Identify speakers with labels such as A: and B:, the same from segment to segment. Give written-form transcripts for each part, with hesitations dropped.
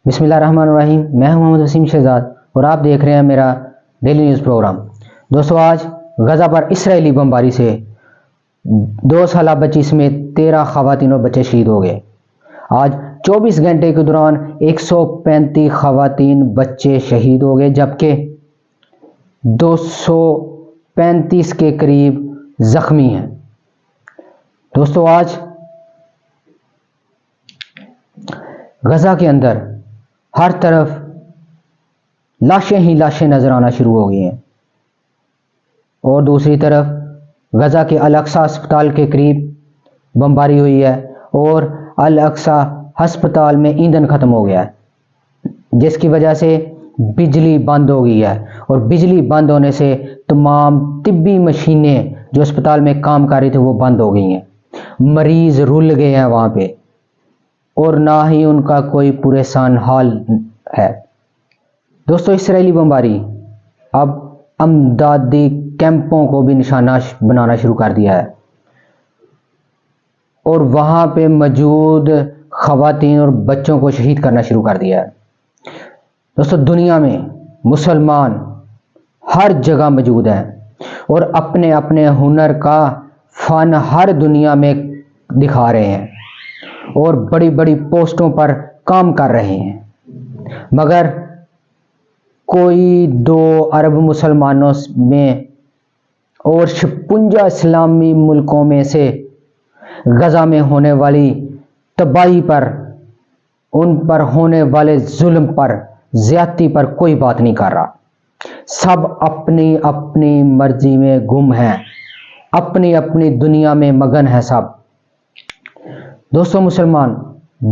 A: بسم اللہ الرحمن الرحیم۔ میں ہوں محمد وسیم شہزاد اور آپ دیکھ رہے ہیں میرا ڈیلی نیوز پروگرام۔ دوستو، آج غزہ پر اسرائیلی بمباری سے 2 سالہ بچی سمیت 13 خواتین اور بچے شہید ہو گئے۔ آج 24 گھنٹے کے دوران 135 خواتین بچے شہید ہو گئے، جبکہ 235 کے قریب زخمی ہیں۔ دوستو، آج غزہ کے اندر ہر طرف لاشیں ہی لاشیں نظر آنا شروع ہو گئی ہیں، اور دوسری طرف غزہ کے الاقصی ہسپتال کے قریب بمباری ہوئی ہے اور الاقصی ہسپتال میں ایندھن ختم ہو گیا ہے، جس کی وجہ سے بجلی بند ہو گئی ہے، اور بجلی بند ہونے سے تمام طبی مشینیں جو ہسپتال میں کام کر رہی تھی وہ بند ہو گئی ہیں۔ مریض رل گئے ہیں وہاں پہ، اور نہ ہی ان کا کوئی پریشان حال ہے۔ دوستو، اسرائیلی بمباری اب امدادی کیمپوں کو بھی نشانہ بنانا شروع کر دیا ہے، اور وہاں پہ موجود خواتین اور بچوں کو شہید کرنا شروع کر دیا ہے۔ دوستو، دنیا میں مسلمان ہر جگہ موجود ہیں اور اپنے اپنے ہنر کا فن ہر دنیا میں دکھا رہے ہیں اور بڑی بڑی پوسٹوں پر کام کر رہے ہیں، مگر کوئی 2 ارب مسلمانوں میں اور 56 اسلامی ملکوں میں سے غزہ میں ہونے والی تباہی پر، ان پر ہونے والے ظلم پر، زیادتی پر کوئی بات نہیں کر رہا۔ سب اپنی اپنی مرضی میں گم ہیں، اپنی اپنی دنیا میں مگن ہیں سب۔ دوستو، مسلمان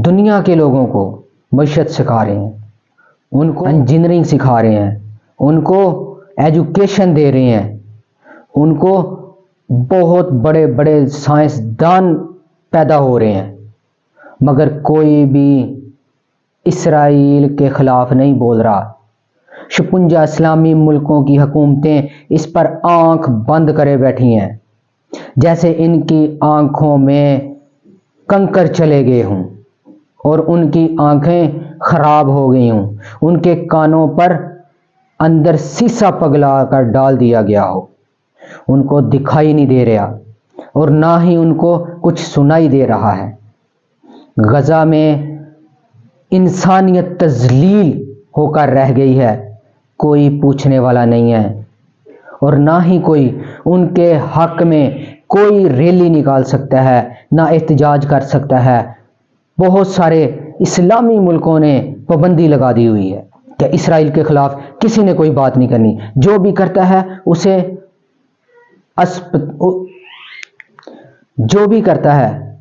A: دنیا کے لوگوں کو معیشت سکھا رہے ہیں، ان کو انجینئرنگ سکھا رہے ہیں، ان کو ایجوکیشن دے رہے ہیں، ان کو بہت بڑے بڑے سائنسدان پیدا ہو رہے ہیں، مگر کوئی بھی اسرائیل کے خلاف نہیں بول رہا۔ 56 اسلامی ملکوں کی حکومتیں اس پر آنکھ بند کرے بیٹھی ہیں، جیسے ان کی آنکھوں میں کنکر چلے گئے ہوں اور ان کی آنکھیں خراب ہو گئی ہوں، ان کے کانوں پر اندر سیسا پگلا کر ڈال دیا گیا ہو، ان کو دکھائی نہیں دے رہا اور نہ ہی ان کو کچھ سنائی دے رہا ہے۔ غزہ میں انسانیت تذلیل ہو کر رہ گئی ہے، کوئی پوچھنے والا نہیں ہے، اور نہ ہی کوئی ان کے حق میں کوئی ریلی نکال سکتا ہے، نہ احتجاج کر سکتا ہے۔ بہت سارے اسلامی ملکوں نے پابندی لگا دی ہوئی ہے کہ اسرائیل کے خلاف کسی نے کوئی بات نہیں کرنی، جو بھی کرتا ہے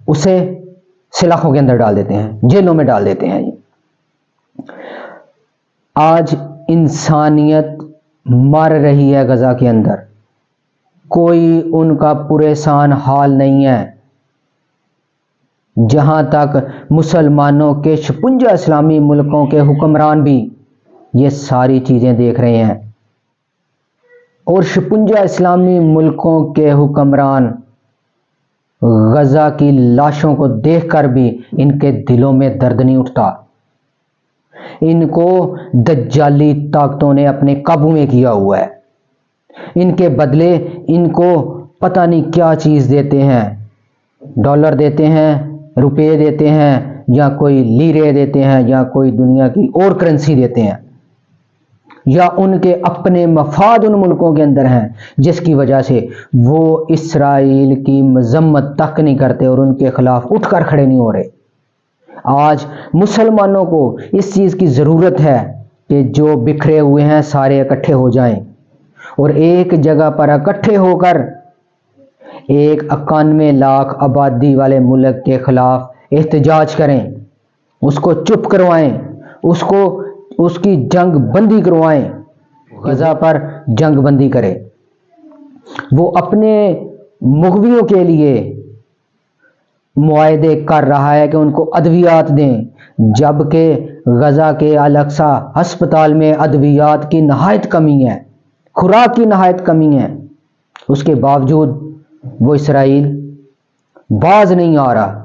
A: اسے سلاخوں کے اندر ڈال دیتے ہیں، جیلوں میں ڈال دیتے ہیں۔ آج انسانیت مر رہی ہے غزہ کے اندر، کوئی ان کا پریشان حال نہیں ہے، جہاں تک مسلمانوں کے 56 اسلامی ملکوں کے حکمران بھی یہ ساری چیزیں دیکھ رہے ہیں، اور 56 اسلامی ملکوں کے حکمران غزہ کی لاشوں کو دیکھ کر بھی ان کے دلوں میں درد نہیں اٹھتا۔ ان کو دجالی طاقتوں نے اپنے قابو میں کیا ہوا ہے، ان کے بدلے ان کو پتہ نہیں کیا چیز دیتے ہیں، ڈالر دیتے ہیں، روپے دیتے ہیں، یا کوئی لیرے دیتے ہیں، یا کوئی دنیا کی اور کرنسی دیتے ہیں، یا ان کے اپنے مفاد ان ملکوں کے اندر ہیں، جس کی وجہ سے وہ اسرائیل کی مذمت تک نہیں کرتے اور ان کے خلاف اٹھ کر کھڑے نہیں ہو رہے۔ آج مسلمانوں کو اس چیز کی ضرورت ہے کہ جو بکھرے ہوئے ہیں سارے اکٹھے ہو جائیں اور ایک جگہ پر اکٹھے ہو کر ایک 91 لاکھ آبادی والے ملک کے خلاف احتجاج کریں، اس کو چپ کروائیں، اس کی جنگ بندی کروائیں، غزہ پر جنگ بندی کرے۔ وہ اپنے مغویوں کے لیے معاہدے کر رہا ہے کہ ان کو ادویات دیں، جبکہ غزہ کے الاقصی ہسپتال میں ادویات کی نہایت کمی ہے، خوراک کی نہایت کمی ہے، اس کے باوجود وہ اسرائیل باز نہیں آ رہا،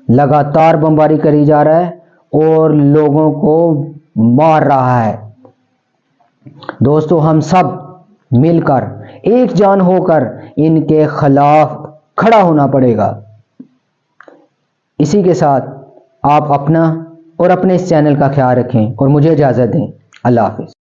A: لگاتار بمباری کری جا رہا ہے اور لوگوں کو مار رہا ہے۔ دوستو ہم سب مل کر ایک جان ہو کر ان کے خلاف کھڑا ہونا پڑے گا۔ اسی کے ساتھ آپ اپنا اور اپنے اس چینل کا خیال رکھیں اور مجھے اجازت دیں۔ اللہ حافظ۔